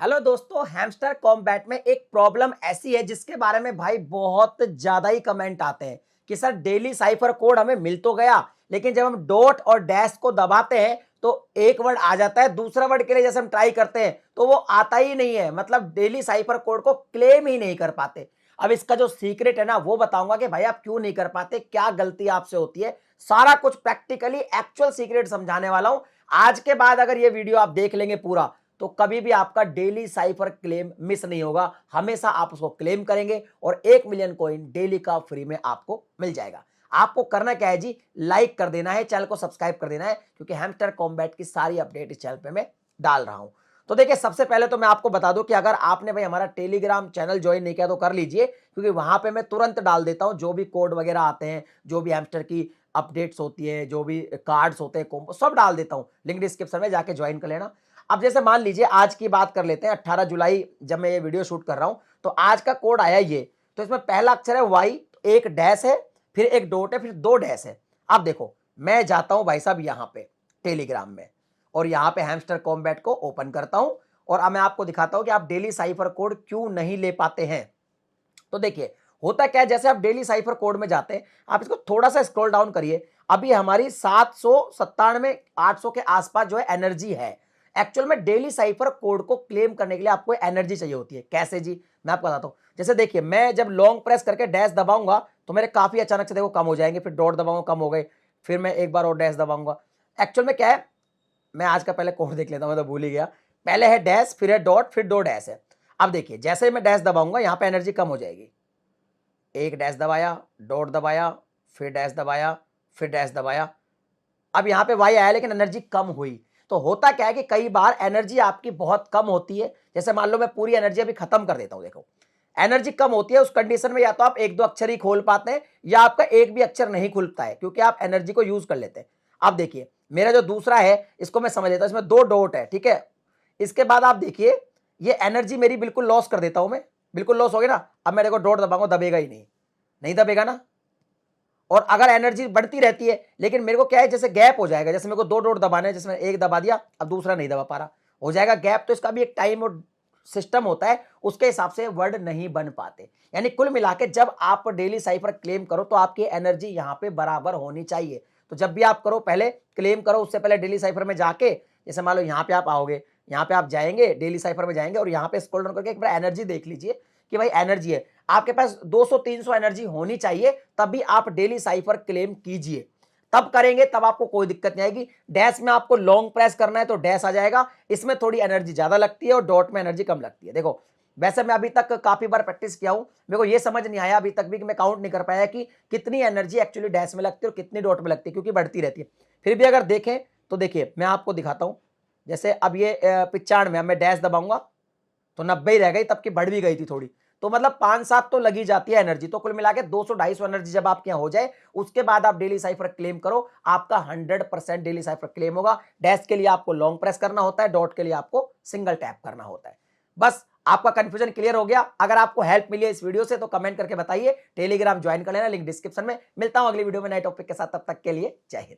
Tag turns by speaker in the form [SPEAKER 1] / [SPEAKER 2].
[SPEAKER 1] Hello दोस्तों, hamster combat में एक प्रॉब्लम ऐसी है जिसके बारे में भाई बहुत ज्यादा ही कमेंट आते हैं कि सर डेली साइफर कोड हमें मिल तो गया, लेकिन जब हम डॉट और डैश को दबाते हैं तो एक वर्ड आ जाता है, दूसरा वर्ड के लिए जैसे हम ट्राई करते हैं तो वो आता ही नहीं है। मतलब डेली साइफर कोड को क्लेम ही नहीं कर पाते। अब इसका जो सीक्रेट है ना वो बताऊंगा कि भाई आप क्यों नहीं कर पाते, क्या गलती आपसे होती है, सारा कुछ प्रैक्टिकली एक्चुअल सीक्रेट समझाने वाला हूं। आज के बाद अगर ये वीडियो आप देख लेंगे पूरा तो कभी भी आपका डेली साइफर क्लेम मिस नहीं होगा, हमेशा आप उसको क्लेम करेंगे और 1 मिलियन कॉइन डेली का फ्री में आपको मिल जाएगा। आपको करना क्या है जी, लाइक कर देना है, चैनल को सब्सक्राइब कर देना है, क्योंकि हैमस्टर कॉम्बैट की सारी अपडेट इस चैनल पे मैं डाल रहा हूं। तो देखिए, सबसे पहले तो मैं आपको बता दूं कि अगर आपने भाई हमारा टेलीग्राम चैनल ज्वाइन नहीं किया तो कर लीजिए, क्योंकि वहां पे मैं तुरंत डाल देता हूं जो भी कोड वगैरह आते हैं, जो भी हैमस्टर की अपडेट्स होती है, जो भी कार्ड्स होते हैं, कॉम्बो सब डाल देता हूं। लिंक डिस्क्रिप्शन में जाके ज्वाइन कर लेना। अब जैसे मान लीजिए आज की बात कर लेते हैं, 18 जुलाई जब मैं ये वीडियो शूट कर रहा हूं तो आज का कोड आया ये। तो इसमें पहला अक्षर है वाई, एक डैश है, फिर एक डॉट है, फिर दो डैश है। अब देखो, मैं जाता हूं भाई साहब यहां पे टेलीग्राम में और यहां पे हैमस्टर कॉम्बैट को ओपन करता हूं और अब मैं आपको दिखाता हूं कि आप डेली साइफर कोड क्यों नहीं ले पाते हैं। तो देखिए होता क्या है, जैसे आप डेली साइफर कोड में जाते हैं, आप इसको थोड़ा सा स्क्रॉल डाउन करिए। अभी हमारी 797 800 के आसपास जो है एनर्जी है। एक्चुअल में डेली साइफर कोड को क्लेम करने के लिए आपको एनर्जी चाहिए होती है। कैसे जी, मैं आपको बताता हूं। जैसे देखिए, मैं जब लॉन्ग प्रेस करके डैश दबाऊंगा तो मेरे काफी अचानक से देखो कम हो जाएंगे, फिर डॉट दबाऊंगा कम हो गए, फिर मैं एक बार और डैश दबाऊंगा। एक्चुअल में क्या है, मैं आज का पहले कोड देख लेता हूं, मैं तो भूल ही गया। पहले है डैश, फिर है डॉट, फिर दो डैश है। अब देखिए, जैसे ही मैं डैश दबाऊंगा यहां पे एनर्जी कम हो जाएगी। एक डैश दबाया, डॉट दबाया, फिर डैश दबाया, फिर डैश दबाया। अब यहां पे वाई आया लेकिन एनर्जी कम हुई। तो होता क्या है कि कई बार एनर्जी आपकी बहुत कम होती है। जैसे मान लो मैं पूरी एनर्जी अभी खत्म कर देता हूं, देखो एनर्जी कम होती है, उस कंडीशन में या तो आप एक दो अक्षर ही खोल पाते हैं या आपका एक भी अक्षर नहीं खुलता है, क्योंकि आप एनर्जी को यूज कर लेते हैं। अब देखिए, मेरा जो दूसरा है इसको मैं समझ लेता हूं, इसमें दो डॉट है, ठीक है। इसके बाद आप देखिए, ये एनर्जी मेरी बिल्कुल लॉस कर देता हूं मैं, बिल्कुल लॉस हो गई ना। अब मैं देखो डॉट दबाऊंगा, दबेगा ही नहीं, नहीं दबेगा ना। और अगर एनर्जी बढ़ती रहती है लेकिन मेरे को क्या है, जैसे गैप हो जाएगा, जैसे मेरे को दो डॉट दबाने हैं, जिसमें एक दबा दिया अब दूसरा नहीं दबा पा रहा, हो जाएगा गैप। तो इसका भी एक टाइम और सिस्टम होता है, उसके हिसाब से वर्ड नहीं बन पाते। यानी कुल मिला के जब आप डेली साइफर क्लेम करो तो आपकी एनर्जी यहां पे बराबर होनी चाहिए। तो जब भी आप करो, पहले क्लेम करो, उससे पहले डेली साइफर में जाके, जैसे मान लो यहां पे आप आओगे, यहां पे आप जाएंगे, डेली साइफर में जाएंगे और यहां पे स्क्रॉल डाउन करके एक बार एनर्जी देख लीजिए कि भाई एनर्जी है आपके पास 200-300 एनर्जी होनी चाहिए, तभी आप डेली साइफर क्लेम कीजिए। तब करेंगे तब आपको कोई दिक्कत नहीं आएगी। डैश में आपको लॉन्ग प्रेस करना है तो डैश आ जाएगा, इसमें थोड़ी एनर्जी ज्यादा लगती है और डॉट में एनर्जी कम लगती है। देखो, वैसे मैं अभी तक काफी बार प्रैक्टिस किया हूं, मेरे को ये समझ नहीं आया अभी तक भी कि मैं काउंट नहीं कर पाया कि कितनी एनर्जी एक्चुअली डैश में लगती है और कितनी डॉट में लगती है, क्योंकि बढ़ती रहती है। फिर भी अगर देखें तो देखिए, मैं आपको दिखाता हूं। जैसे अब ये 95, मैं डैश दबाऊंगा तो 90 ही रह गई, तब की बढ़ भी गई थी थोड़ी। तो मतलब 5-7 तो लगी जाती है एनर्जी। तो कुल मिला के 200-250 एनर्जी जब आपके यहाँ हो जाए, उसके बाद आप डेली साइफर क्लेम करो, आपका 100% डेली साइफर क्लेम होगा। डैश के लिए आपको लॉन्ग प्रेस करना होता है, डॉट के लिए आपको सिंगल टैप करना होता है। बस आपका कंफ्यूजन क्लियर हो गया। अगर आपको हेल्प मिली है इस वीडियो से तो कमेंट करके बताइए। टेलीग्राम ज्वाइन कर लेना, लिंक डिस्क्रिप्शन में। मिलता हूं अगली वीडियो में नए टॉपिक के साथ, तब तक के लिए जय हिंद।